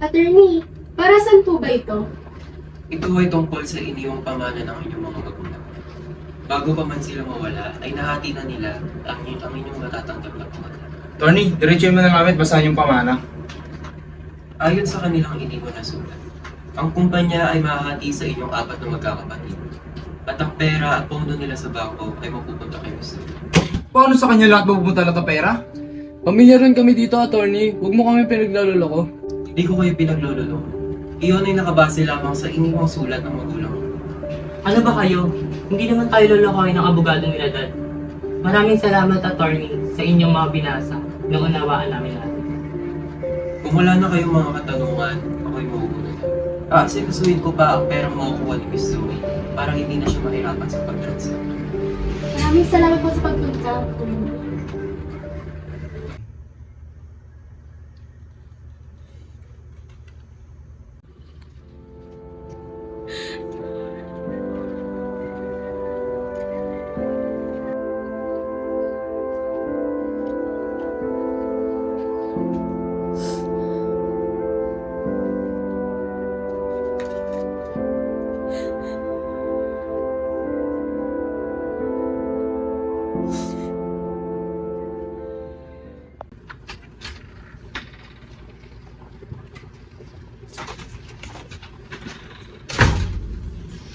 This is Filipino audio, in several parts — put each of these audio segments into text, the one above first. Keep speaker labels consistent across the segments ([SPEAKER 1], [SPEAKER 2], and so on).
[SPEAKER 1] Attorney, para saan po ba ito?
[SPEAKER 2] Ito ay tungkol sa iniwang pamana ng inyong mga magulang. Bago pa man sila mawala, ay nahati na nila ang inyong matatanggap na pamana.
[SPEAKER 3] Tony, diretso mo na gamit, basahin yung pamana.
[SPEAKER 2] Ayon sa kanilang iniwan na sulat, ang kumpanya ay mahati sa inyong 4 na magkakapatid. At ang pera at pondo nila sa bangko ay mapupunta kay Mr.
[SPEAKER 3] Paano sa kanya lahat mapupunta lahat ng pera?
[SPEAKER 4] Pamilya rin kami dito, attorney. Huwag mo kami pinaglaloloko.
[SPEAKER 2] Hindi ko kayo pinaglululong. Iyon ay nakabase lamang sa iniwang sulat ng magulang.
[SPEAKER 5] Ano ba kayo? Hindi naman tayo lolokohin ng abogado nila, Dad. Maraming salamat, attorney, sa inyong mga binasa. Naunawaan namin lahat.
[SPEAKER 2] Kung wala na kayong mga katanungan, ako'y mauuna na. Aasikasuhin ko pa ang perang makukuha ni Miss Zoe para hindi na siya mahirapan sa pag-transfer.
[SPEAKER 1] Maraming salamat po sa pagpunta.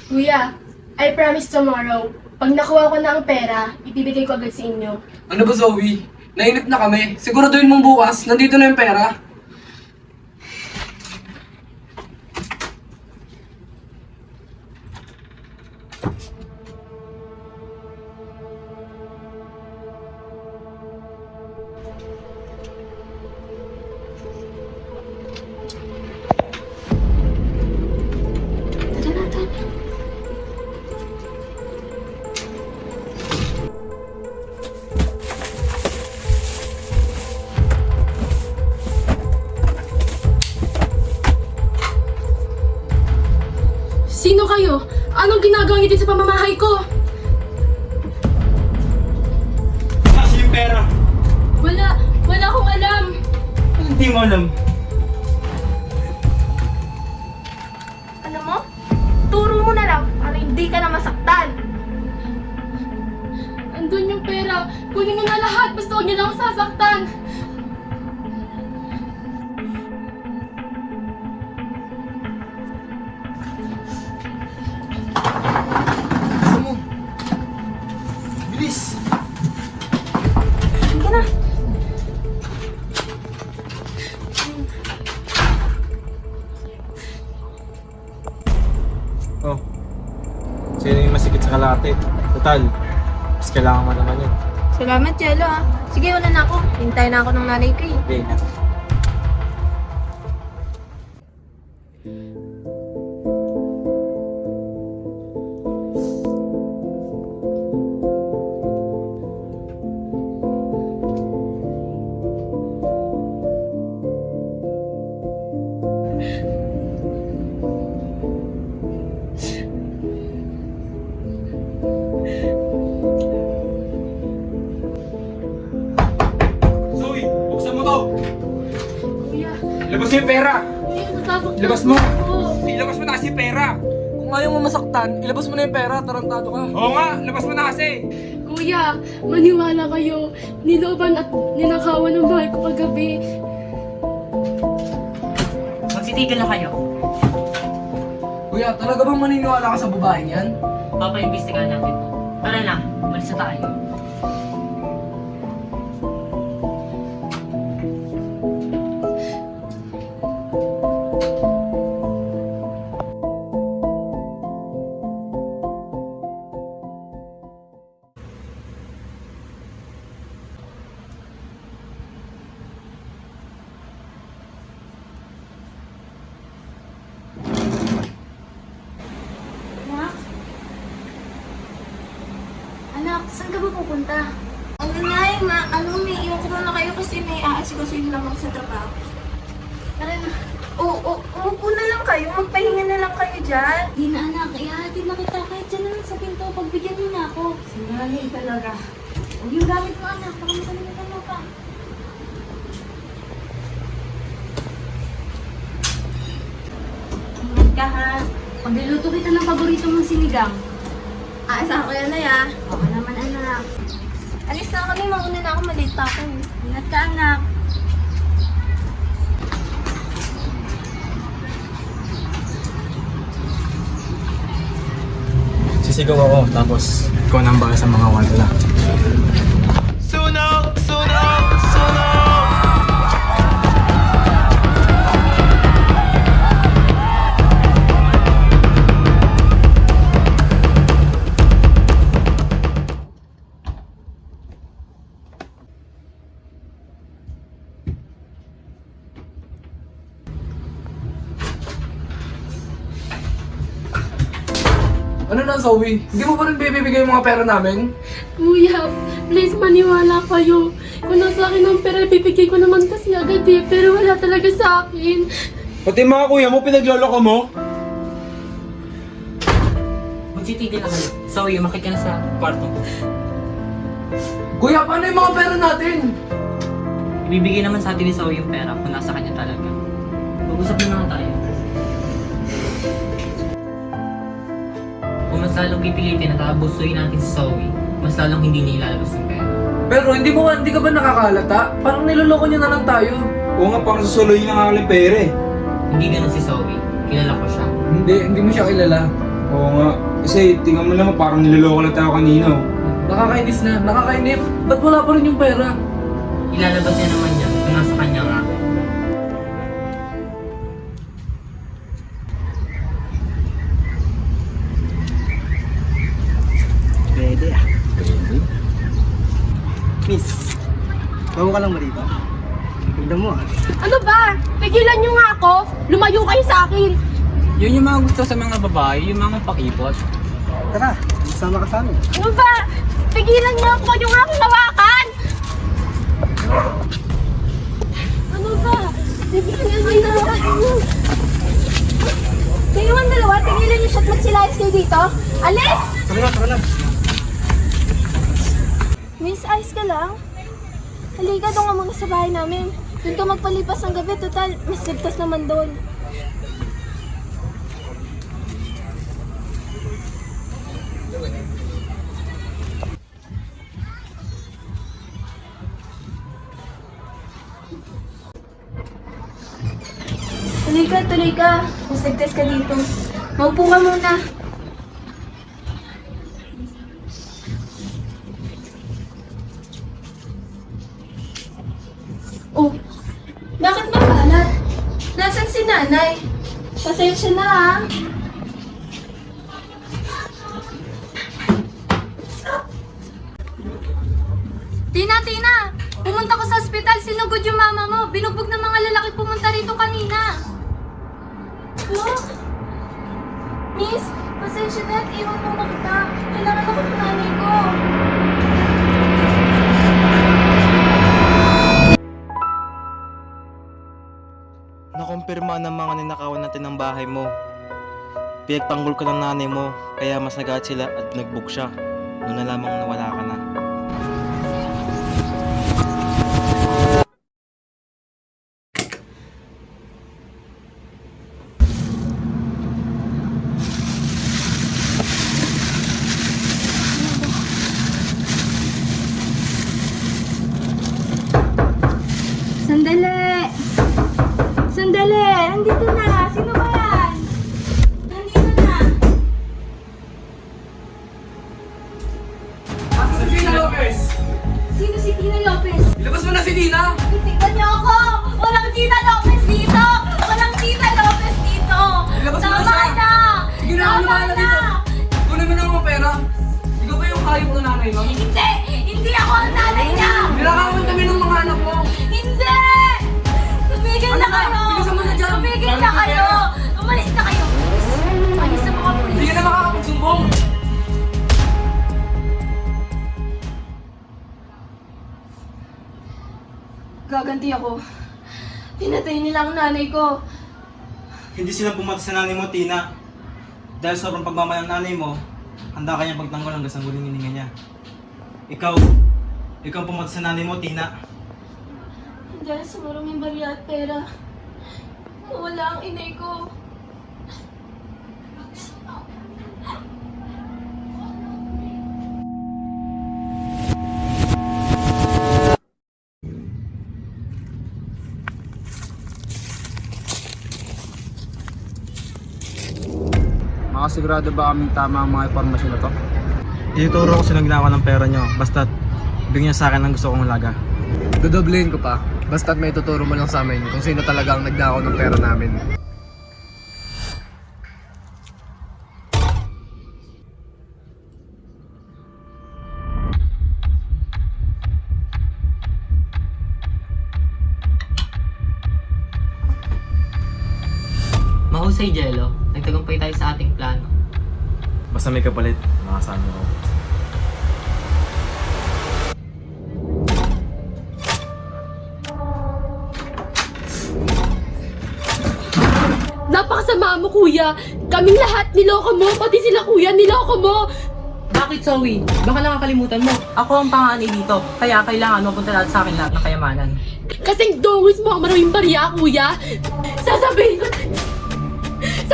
[SPEAKER 1] Kuya, I promise tomorrow, pag nakuha ko na ang pera, ibibigay ko agad sa inyo.
[SPEAKER 4] Ano ba, Zoe? Nainip na kami. Siguraduhin mong bukas, nandito na yung pera.
[SPEAKER 1] Tara na, tara. Sino kayo? Anong ginagawa niyo dito sa pamamahay ko?
[SPEAKER 3] Kasi yung pera.
[SPEAKER 1] Wala akong alam.
[SPEAKER 3] Hindi mo alam.
[SPEAKER 6] Alam mo, turo mo na lang para hindi ka na masaktan.
[SPEAKER 1] Andun yung pera. Kunin niyo na lahat. Basta huwag niyo lang ako sasaktan.
[SPEAKER 4] Gusto mo? Bilis!
[SPEAKER 6] Sige na.
[SPEAKER 3] Oh. Sino yung masikip sa kalate? Total, mas kailangan mo naman yun.
[SPEAKER 6] Salamat, Jello ah. Sige, wala na ako. Hintay na ako ng nanay ko eh.
[SPEAKER 3] Okay na. Zoe, buksan mo to!
[SPEAKER 1] Kuya,
[SPEAKER 3] Labas mo yung pera!
[SPEAKER 1] kuya, nasasaktan
[SPEAKER 3] Ilabas mo!
[SPEAKER 1] ako.
[SPEAKER 3] Ilabas mo na kasi yung pera!
[SPEAKER 4] Kung ayaw mo masaktan, ilabas mo na yung pera. Tarantado ka.
[SPEAKER 3] Oo nga, labas mo na kasi!
[SPEAKER 1] Kuya, maniwala kayo. Niloban at ninakawan ng bahay ko kagabi.
[SPEAKER 5] Magsitigil na kayo.
[SPEAKER 4] Kuya, talaga bang maniniwala ka sa babaeng yan?
[SPEAKER 5] Papaimbestigahan natin to. Tara na, umalis na tayo.
[SPEAKER 6] Anak? Anak, saan ka ba pupunta? Nay, may iwan ko na kayo kasi may aasikasuhin lang ako sa trabaho. Tara na. Oo, umupo na lang kayo. Magpahinga na lang kayo dyan.
[SPEAKER 7] Di na anak, ihahatid na kita kahit dyan na lang sa pinto. Pagbigyan mo na ako.
[SPEAKER 6] Sinali talaga. Huwag yung gamit mo, anak. Baka makalimutan mo pa.
[SPEAKER 7] ka ha. Pagluluto kita ng paborito mong sinigang.
[SPEAKER 6] Aasahan ko yan na ya.
[SPEAKER 7] Oo naman anak.
[SPEAKER 6] Alis na kami, mauna na ako, maliit pa ako.
[SPEAKER 7] Ingat ka anak.
[SPEAKER 3] Sisigaw ako, tapos ikaw nang bahala sa mga wala.
[SPEAKER 4] Ano na, Zoe? Hindi mo pa rin bibigay yung mga pera namin?
[SPEAKER 1] Kuya, please maniwala kayo. Kung nasa akin ang pera, bibigay ko naman kasi agad eh. Pero wala talaga sa akin.
[SPEAKER 3] Pati mga kuya mo, pinagloloko mo?
[SPEAKER 5] Magsitigil na kayo. Zoe, umakit ka na sa kwarto ko.
[SPEAKER 4] Kuya, paano yung mga pera natin?
[SPEAKER 5] Ibibigay naman sa atin ni Zoe yung pera kung nasa kanya talaga. Mag-usap na nga tayo. Kung mas lalong pipilitin at aabusuin natin si Zoe, mas lalong hindi niya ilalabas yung pera.
[SPEAKER 4] Pero hindi ka ba nakakalata? Parang niloloko niyo na lang tayo.
[SPEAKER 3] Oo nga, parang susuloyin na nga lang pera eh.
[SPEAKER 5] Hindi ganun si Zoe. Kilala ko siya.
[SPEAKER 4] Hindi mo siya kilala.
[SPEAKER 3] Oo nga, kasi tingnan mo naman parang niloloko lang tayo kanina.
[SPEAKER 4] Nakakainis na, nakakainip. Ba't wala pa rin yung pera?
[SPEAKER 5] Ilalabas niya naman yan kung nasa kanya nga.
[SPEAKER 8] Pwede. Miss, bago ka lang ba dito? Tignan mo ah.
[SPEAKER 1] Ano ba? Pigilan niyo nga ako. Lumayo kayo sa akin.
[SPEAKER 5] Yun yung mga gusto sa mga babae, yung mga pakipot.
[SPEAKER 8] Tara, sama ka sa amin.
[SPEAKER 1] Ano ba? Pigilan niyo ako. Yung aking hawakan. Ano ba? Pigilan niyo na ako.
[SPEAKER 6] Kayo ang dalawa, tigilan niyo siya at magsilayas kayo dito. Alis!
[SPEAKER 8] Tara na.
[SPEAKER 6] Miss, ayos ka lang? Halika doon nga muna sa bahay namin. Doon ka magpalipas ng gabi, total, mas ligtas naman doon. Halika, tuloy ka. Mas ligtas ka dito. Maupo ka muna. Oh, bakit makalat? Nasaan si nanay? Pasensya na ha.
[SPEAKER 7] Tina! Pumunta ko sa ospital, sinugod yung mama mo. Binugbog ng mga lalaki pumunta rito kanina.
[SPEAKER 6] Oh? Miss, pasensya na at iwan mo na kita. Kailangan ako ng nanay ko.
[SPEAKER 8] Nakumpirma ng mga ninakawan natin ng bahay mo. Pinagtanggol ka ng nanay mo, kaya mas nagaat sila at nagbuk siya. Noon na lamang nawala ka na.
[SPEAKER 6] Sandali! Sandali! Nandito na! Sino ba yan? Nandito na!
[SPEAKER 4] Si Tina Lopez!
[SPEAKER 6] Sino si Tina Lopez?
[SPEAKER 4] Ilabas mo na si Tina!
[SPEAKER 6] Titignan niyo ako! Walang Tina Lopez dito! Walang Tina Lopez dito!
[SPEAKER 4] Ilabas mo na
[SPEAKER 6] Tama
[SPEAKER 4] siya!
[SPEAKER 6] na!
[SPEAKER 4] Sige na, ako naman na dito! Kunin mo na mga pera! Ikaw ba yung hayop ng nanay mo?
[SPEAKER 6] Hindi! Hindi ako ang nanay niya!
[SPEAKER 4] Nilakawan kami ng mga anak mo!
[SPEAKER 6] Hindi! Tumigil na
[SPEAKER 4] Ano ba?
[SPEAKER 6] kayo!
[SPEAKER 4] Bilisan mo na dyan!
[SPEAKER 6] Tumigil na kayo! Umalis na kayo! Umalis na mga pulis!
[SPEAKER 4] Hindi ka na makakapagsumbong!
[SPEAKER 6] Gaganti ako. Pinatay nila ang nanay ko.
[SPEAKER 8] Hindi sila pumatay sa nanay mo, Tina. Dahil sobrang pagmamahal ng nanay mo, handa ka niyang pagtanggol hanggang sa huling hininga niya. Ikaw ang pumatay sa nanay mo, Tina.
[SPEAKER 6] Dahil sa maruming barya at pera, nawala ang inay ko.
[SPEAKER 3] Nakasigurado ba kaming tama ang mga impormasyon na to?
[SPEAKER 8] Ituturo ko sa nagnakaw ng pera nyo. Basta't bigyan niya sa akin ang gusto kong halaga.
[SPEAKER 4] Dodoblehin ko pa. Basta't may tuturo mo lang sa amin kung sino talaga ang nagnakaw ng pera namin.
[SPEAKER 5] Mahusay, Jello. Nagtagumpay tayo sa ating plano.
[SPEAKER 3] Basta may kapalit, makasama ko.
[SPEAKER 1] Napakasama mo, kuya. Kaming lahat niloko mo, pati sila kuya niloko mo.
[SPEAKER 5] Bakit, Zoe? Baka nakakalimutan mo. Ako ang panganay dito, kaya kailangan mapunta lahat sa akin lahat ng kayamanan.
[SPEAKER 1] Kasing dongis mo ang maraming barya, kuya.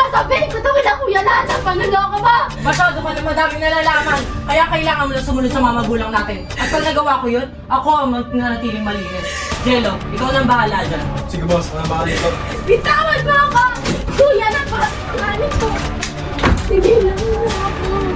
[SPEAKER 1] Sasabihin ko to kila kuya lahat ng panloloko mo.
[SPEAKER 5] Masyado ka na madaming nalalaman, kaya kailangan mo na sumunod sa mga magulang natin. At pag nagawa ko yun, ako ang manatiling malinis. Jello, ikaw nang bahala dyan.
[SPEAKER 3] Sige boss, ano ba dito?
[SPEAKER 1] Bitawan mo ako! Kuya, napakasanganin ko. Sige lang ako.